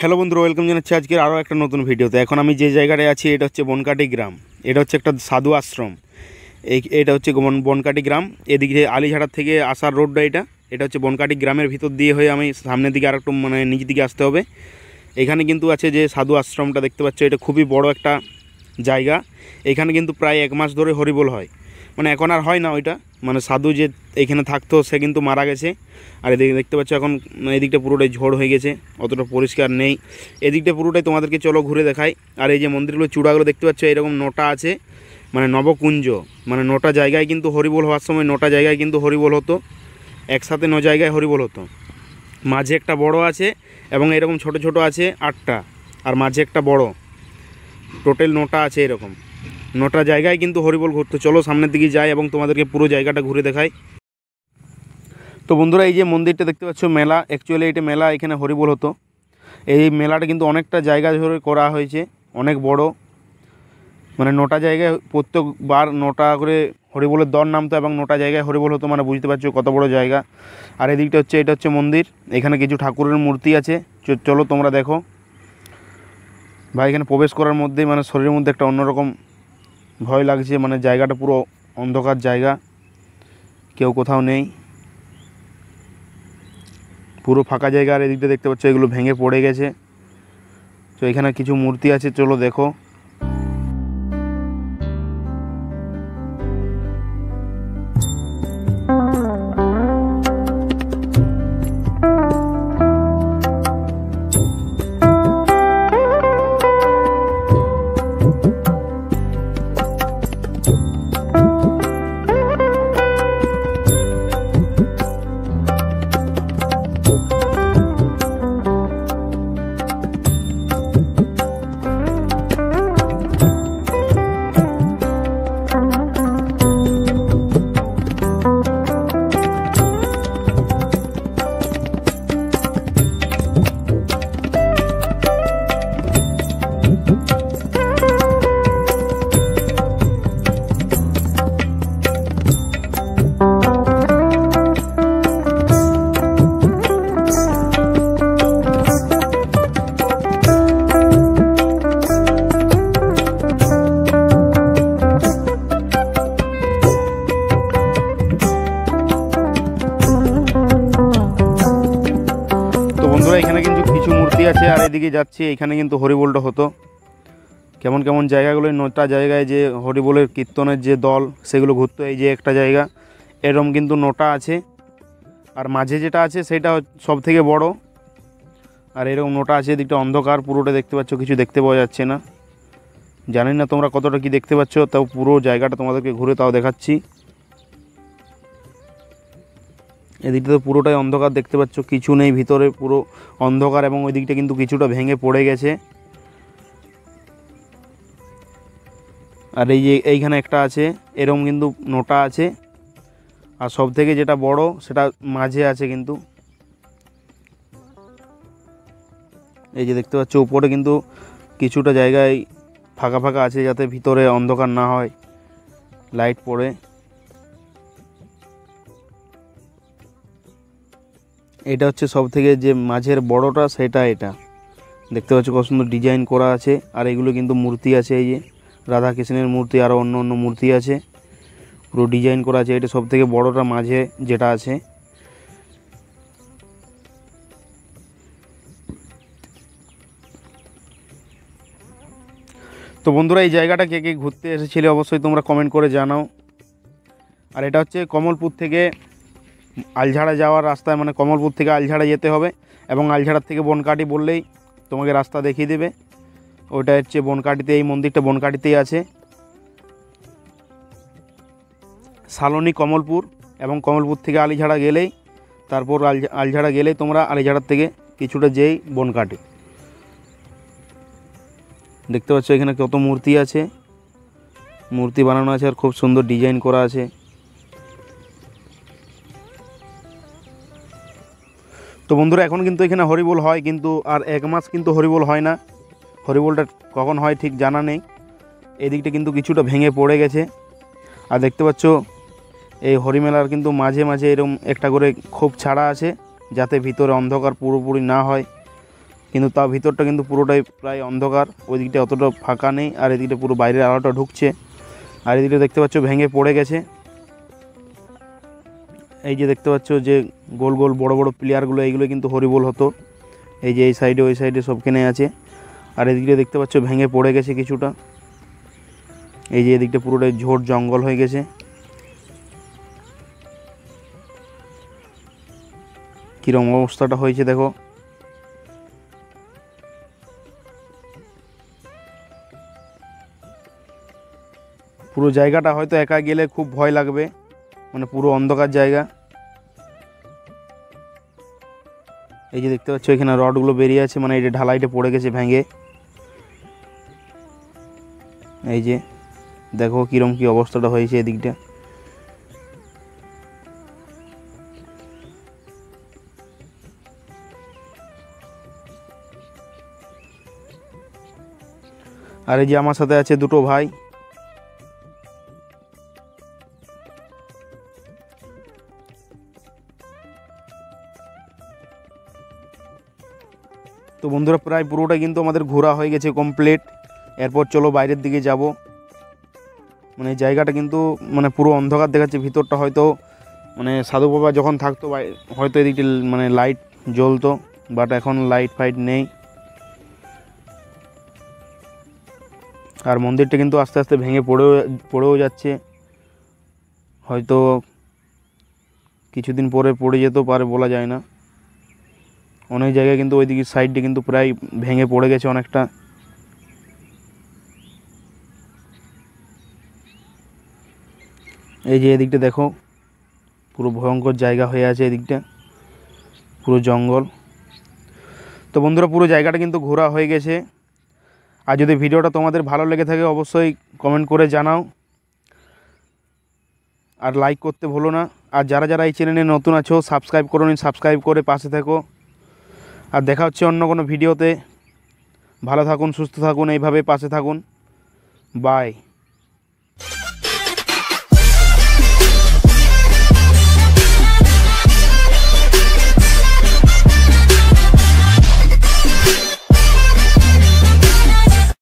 Hello বন্ধুরা, welcome জানাচ্ছি আজকের আরও একটা নতুন ভিডিওতে। এখন আমি যে জায়গাটায় আছি এটা হচ্ছে বনকাটি গ্রাম। এটা হচ্ছে একটা সাধু আশ্রম। এটা হচ্ছে বনকাটি গ্রাম। এদিকে আলিঝাড়ার থেকে আসার রোডটা এটা হচ্ছে বনকাটি গ্রামের ভিতর দিয়ে হয়ে আমি সামনের দিকে আর একটু নিচ দিকে আসতে হবে। এখানে কিন্তু আছে যে সাধু আশ্রমটা দেখতে পাচ্ছ, এটা খুবই বড় একটা জায়গা। এখানে কিন্তু প্রায় 1 মাস ধরে হরিবোল হয়। এখন আর হয় না ওইটা, সাধু যে এখানে থাকতো সে কিন্তু মারা গেছে। আর এদিকে দেখতে পাচ্ছ এখন এদিকটা পুরোটাই ঝড় হয়ে গেছে, অতটা পরিষ্কার নেই। এদিকটা পুরোটাই তোমাদেরকে চলো ঘুরে দেখাই। আর এই যে মন্দিরগুলো চূড়াগুলো দেখতে পাচ্ছ, এরকম নোটা আছে, নবকুঞ্জ, 9টা জায়গায় কিন্তু হরিবোল হওয়ার সময় 9টা জায়গায় কিন্তু হরিবোল হতো, একসাথে 9 জায়গায় হরিবোল হতো। মাঝে একটা বড় আছে এবং এরকম ছোট ছোট আছে 8টা, আর মাঝে একটা বড়, টোটাল 9টা আছে। এরকম 9টা জায়গায় কিন্তু হরিবোল ঘুরতো। চলো সামনের দিকে যাই এবং তোমাদেরকে পুরো জায়গাটা ঘুরে দেখাই। তো বন্ধুরা, এই যে মন্দিরটা দেখতে পাচ্ছ, মেলা, অ্যাকচুয়ালি এটা মেলা, এখানে হরিবোল হতো। এই মেলাটা কিন্তু অনেকটা জায়গা ধরে করা হয়েছে, অনেক বড়, 9টা জায়গায় প্রত্যেকবার 9টা করে হরিবোলের দল নামতো এবং 9টা জায়গায় হরিবোল হতো। বুঝতে পারছো কত বড় জায়গা। আর এদিকটা হচ্ছে, এটা হচ্ছে মন্দির। এখানে কিছু ঠাকুরের মূর্তি আছে, চলো তোমরা দেখো। ভাই, এখানে প্রবেশ করার মধ্যেই শরীরের মধ্যে একটা অন্যরকম ভয় লাগছে। জায়গাটা পুরো অন্ধকার জায়গা, কেউ কোথাও নেই, পুরো ফাঁকা জায়গা। আর এদিকটা দেখতে পাচ্ছ এগুলো ভেঙে পড়ে গেছে। তো এখানে কিছু মূর্তি আছে, চলো দেখো। এখানে কিন্তু কিছু মূর্তি আছে। আর এদিকে যাচ্ছি, এখানে কিন্তু হরিবোলটা হতো। কেমন কেমন জায়গাগুলো, 9টা জায়গায় যে হরিবোলের কীর্তনের যে দল সেগুলো ঘুরতো। এই যে একটা জায়গা, এরকম কিন্তু 9টা আছে। আর মাঝে যেটা আছে সেটা সব থেকে বড়। আর এরকম 9টা আছে। এদিকটা অন্ধকার, পুরোটা দেখতে পাচ্ছ, কিছু দেখতে পাওয়া যাচ্ছে না। জানি না তোমরা কতটা কি দেখতে পাচ্ছ, তাও পুরো জায়গাটা তোমাদেরকে ঘুরে তাও দেখাচ্ছি। এদিকটা তো পুরোটাই অন্ধকার, দেখতে পাচ্ছ কিছু নেই ভিতরে, পুরো অন্ধকার। এবং ওই দিকটা কিন্তু কিছুটা ভেঙে পড়ে গেছে। আর এই যে এইখানে একটা আছে, এরকম কিন্তু 9টা আছে। আর সব থেকে যেটা বড় সেটা মাঝে আছে কিন্তু। এই যে দেখতে পাচ্ছ উপরে কিন্তু কিছুটা জায়গায় ফাঁকা ফাঁকা আছে, যাতে ভিতরে অন্ধকার না হয়, লাইট পড়ে। এটা হচ্ছে সব থেকে যে মাঝের বড়টা, সেটা এটা দেখতে পাচ্ছ কত সুন্দর ডিজাইন করা আছে। আর এগুলো কিন্তু মূর্তি আছে, এই যে রাধা কৃষ্ণের মূর্তি, আরও অন্য অন্য মূর্তি আছে, পুরো ডিজাইন করা আছে। এটা সব থেকে বড়টা মাঝে যেটা আছে। তো বন্ধুরা, এই জায়গাটা কে কে ঘুরতে এসেছিলে অবশ্যই তোমরা কমেন্ট করে জানাও। আর এটা হচ্ছে কমলপুর থেকে আলঝাড়া যাওয়ার রাস্তায়, কমলপুর থেকে আলঝাড়া যেতে হবে এবং আলঝাড়ার থেকে বনকাটি বললেই তোমাকে রাস্তা দেখিয়ে দেবে। ওইটা হচ্ছে বনকাটিতে, এই মন্দিরটা বনকাটিতেই আছে। সালনি কমলপুর, এবং কমলপুর থেকে আলিঝাড়া গেলেই, তারপর আলঝাড়া গেলেই তোমরা আলিঝাড়ার থেকে কিছুটা যেই বনকাটি। দেখতে পাচ্ছ এখানে কত মূর্তি আছে, মূর্তি বানানো আছে, আর খুব সুন্দর ডিজাইন করা আছে। তো বন্ধুরা, এখন কিন্তু এখানে হরিবোল হয়, কিন্তু আর 1 মাস কিন্তু হরিবোল হয় না। হরিবোলটা কখন হয় ঠিক জানা নেই। এদিকটা কিন্তু কিছুটা ভেঙে পড়ে গেছে। আর দেখতে পাচ্ছ এই হরিমেলার কিন্তু মাঝে মাঝে এরকম একটা করে খোপ ছাড়া আছে, যাতে ভিতরে অন্ধকার পুরোপুরি না হয়। কিন্তু তার ভিতরটা কিন্তু পুরোটাই প্রায় অন্ধকার। ওই দিকটা অতটা ফাঁকা নেই, আর এদিকটা পুরো বাইরের আলোটা ঢুকছে। আর এদিকটা দেখতে পাচ্ছ ভেঙে পড়ে গেছে। এই যে দেখতে পাচ্ছ যে গোল গোল বড় বড় প্লেয়ারগুলো, এইগুলো কিন্তু হরিবোল হতো। এই যে এই সাইডে ওই সাইডে সবখানে আছে। আর এদিকটা দেখতে পাচ্ছ ভেঙে পড়ে গেছে কিছুটা। এই যে এদিকটা পুরোটাই ঝোড় জঙ্গল হয়ে গেছে। কীরকম অবস্থাটা হয়েছে দেখো। পুরো জায়গাটা হয়তো একা গেলে খুব ভয় লাগবে, মানে পুরো অন্ধকার জায়গা। এই যে দেখতে পাচ্ছ এখানে রডগুলো বেরিয়ে আছে, মানে এটা ঢালাইটা পড়ে গেছে ভেঙে। এই যে দেখো কীরকম কী অবস্থাটা হয়েছে এদিকটা। আর এই যে আমার সাথে আছে দুটো ভাই। তো বন্ধুরা প্রায় পুরোটা কিন্তু আমাদের ঘোরা হয়ে গেছে কমপ্লিট। এরপর চলো বাইরের দিকে যাব। মানে জায়গাটা কিন্তু মানে পুরো অন্ধকার দেখাচ্ছে, ভিতরটা হয়তো মানে সাধু বাবা যখন থাকতো হয়তো এদিকে মানে লাইট জ্বলতো, বাট এখন লাইট ফাইট নেই। আর মন্দিরটা কিন্তু আস্তে আস্তে ভেঙে পড়েও যাচ্ছে, হয়তো কিছুদিন পরে পড়ে যেতেও পারে, বলা যায় না। অনেক জায়গায় কিন্তু ওইদিকে সাইডটা কিন্তু প্রায় ভেঙে পড়ে গেছে অনেকটা। এই যে এদিকটা দেখো পুরো ভয়ঙ্কর জায়গা হয়ে আছে, এদিকটা পুরো জঙ্গল। তো বন্ধুরা পুরো জায়গাটা কিন্তু ঘোরা হয়ে গেছে। আর যদি ভিডিওটা তোমাদের ভালো লেগে থাকে অবশ্যই কমেন্ট করে জানাও, আর লাইক করতে ভুলো না। আর যারা যারা এই চ্যানেলে নতুন আছো সাবস্ক্রাইব করো নি, সাবস্ক্রাইব করে পাশে থেকো। আর দেখা হচ্ছে অন্য কোনো ভিডিওতে। ভালো থাকুন, সুস্থ থাকুন, এইভাবে পাশে থাকুন। বাই।